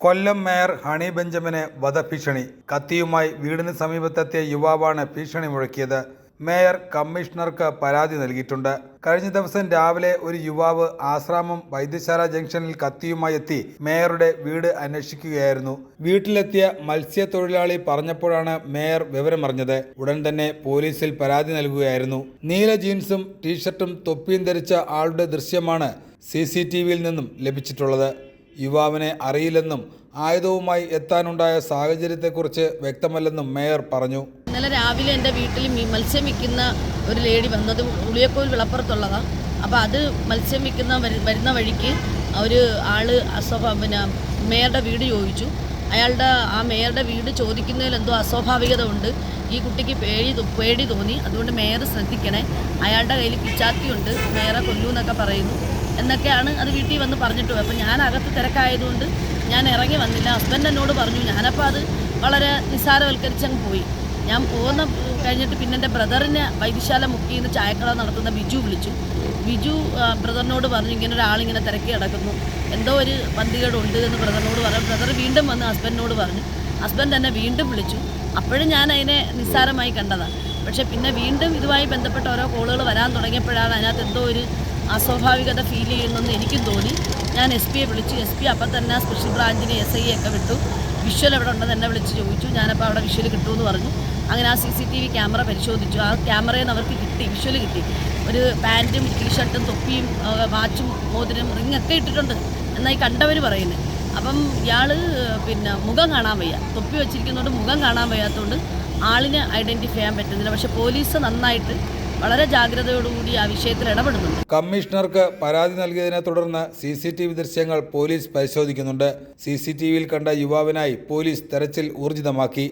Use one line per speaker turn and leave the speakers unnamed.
കൊല്ലം mayor honey ബെഞ്ചമിന് വധഭീഷണി. കത്തിയുമായി വീടിന് സമീപത്തെത്തിയ യുവാവാണ് ഭീഷണി മുഴക്കിയത്. മേയർ കമ്മീഷണർക്ക് പരാതി നൽകിയിട്ടുണ്ട്. കഴിഞ്ഞ ദിവസം രാവിലെ ഒരു യുവാവ് ആശ്രാമം വൈദ്യശാല ജംഗ്ഷനിൽ കത്തിയുമായി എത്തി മേയറുടെ വീട് അന്വേഷിക്കുകയായിരുന്നു. വീട്ടിലെത്തിയ മത്സ്യത്തൊഴിലാളി പറഞ്ഞപ്പോഴാണ് മേയർ വിവരമറിഞ്ഞത്. ഉടൻ തന്നെ പോലീസിൽ പരാതി നൽകുകയായിരുന്നു. നീല ജീൻസും ടീഷർട്ടും തൊപ്പിയും ധരിച്ച ആളുടെ ദൃശ്യമാണ് CCTVയിൽ നിന്നും ലഭിച്ചിട്ടുള്ളത്. യുവാവിനെ അറിയില്ലെന്നും ആയുധവുമായി എത്താനുണ്ടായ സാഹചര്യത്തെക്കുറിച്ച് വ്യക്തമല്ലെന്നും മേയർ പറഞ്ഞു.
ഇന്നലെ രാവിലെ എൻ്റെ വീട്ടിൽ മത്സ്യം വിൽക്കുന്ന ഒരു ലേഡി വന്നത് ഉളിയക്കോൽ വിളപ്പുറത്തുള്ളതാണ്. അപ്പോൾ അത് മത്സ്യം വിൽക്കുന്ന വരുന്ന വഴിക്ക് ഒരു ആള് മേയറുടെ വീട് ചോദിച്ചു. ആ മേയറുടെ വീട് ചോദിക്കുന്നതിൽ എന്തോ അസ്വാഭാവികത ഉണ്ട്. ഈ കുട്ടിക്ക് പേടി തോന്നി. അതുകൊണ്ട് മേയർ ശ്രദ്ധിക്കണേ, അയാളുടെ കയ്യിൽ പിച്ചാത്തിയുണ്ട്, മേയറെ കൊല്ലൂന്നൊക്കെ പറയുന്നു എന്നൊക്കെയാണ് അത് വീട്ടിൽ വന്ന് പറഞ്ഞിട്ട് പോയി. അപ്പോൾ ഞാൻ അകത്ത് തിരക്കായതുകൊണ്ട് ഞാൻ ഇറങ്ങി വന്നില്ല. ഹസ്ബൻഡ് എന്നോട് പറഞ്ഞു. ഞാനപ്പോൾ അത് വളരെ നിസ്സാരവൽക്കരിച്ചങ്ങ് പോയി. ഞാൻ കഴിഞ്ഞിട്ട് പിന്നെ എൻ്റെ ബ്രദറിനെ വൈദ്യശാല മുക്കിയിൽ നിന്ന് ചായക്കട നടത്തുന്ന ബിജു വിളിച്ചു. ബിജു ബ്രദറിനോട് പറഞ്ഞു, ഇങ്ങനെ ഒരാളിങ്ങനെ തിരക്കി കിടക്കുന്നു, എന്തോ ഒരു പന്തികേടുണ്ട് എന്ന് ബ്രദറിനോട് പറഞ്ഞു. ബ്രദർ വീണ്ടും വന്ന് ഹസ്ബൻഡിനോട് പറഞ്ഞു. ഹസ്ബൻഡ് എന്നെ വീണ്ടും വിളിച്ചു. അപ്പോഴും ഞാൻ അതിനെ നിസ്സാരമായി കണ്ടതാണ്. പക്ഷേ പിന്നെ വീണ്ടും ഇതുമായി ബന്ധപ്പെട്ട ഓരോ കോളുകൾ വരാൻ തുടങ്ങിയപ്പോഴാണ് അതിനകത്ത് എന്തോ ഒരു അസ്വാഭാവികത ഫീൽ ചെയ്യുന്നെന്ന് എനിക്കും തോന്നി. ഞാൻ SP വിളിച്ചു. SP അപ്പം തന്നെ സ്പെഷ്യൽ ബ്രാഞ്ചിന് SI ഒക്കെ വിട്ടു. വിഷ്വൽ എവിടെ ഉണ്ടെന്ന് എന്നെ വിളിച്ച് ചോദിച്ചു. ഞാനപ്പോൾ അവിടെ വിഷ്വൽ കിട്ടുമെന്ന് പറഞ്ഞു. അങ്ങനെ ആ CCTV ക്യാമറ പരിശോധിച്ചു. ആ ക്യാമറയിൽ നിന്ന് അവർക്ക് വിഷ്വൽ കിട്ടി. ഒരു പാൻറ്റും ടീഷർട്ടും തൊപ്പിയും വാച്ചും മോതിരം റിങ്ങൊക്കെ ഇട്ടിട്ടുണ്ട് എന്നായി കണ്ടവർ പറയുന്നത്. അപ്പം ഇയാൾ മുഖം കാണാൻ വയ്യ, തൊപ്പി വെച്ചിരിക്കുന്നതുകൊണ്ട് മുഖം കാണാൻ വയ്യാത്തതുകൊണ്ട് ആളിനെ ഐഡൻറ്റിഫൈ ചെയ്യാൻ പറ്റുന്നില്ല. പക്ഷേ പോലീസ് നന്നായിട്ട് വളരെ ജാഗ്രതയോടുകൂടി ആ വിഷയത്തിൽ ഇടപെടുന്നുണ്ട്.
കമ്മീഷണർക്ക് പരാതി നൽകിയതിനെ തുടർന്ന് CCTV ദൃശ്യങ്ങൾ പോലീസ് പരിശോധിക്കുന്നുണ്ട്. CCTVയിൽ കണ്ട യുവാവിനായി പോലീസ് തെരച്ചിൽ ഊർജിതമാക്കി.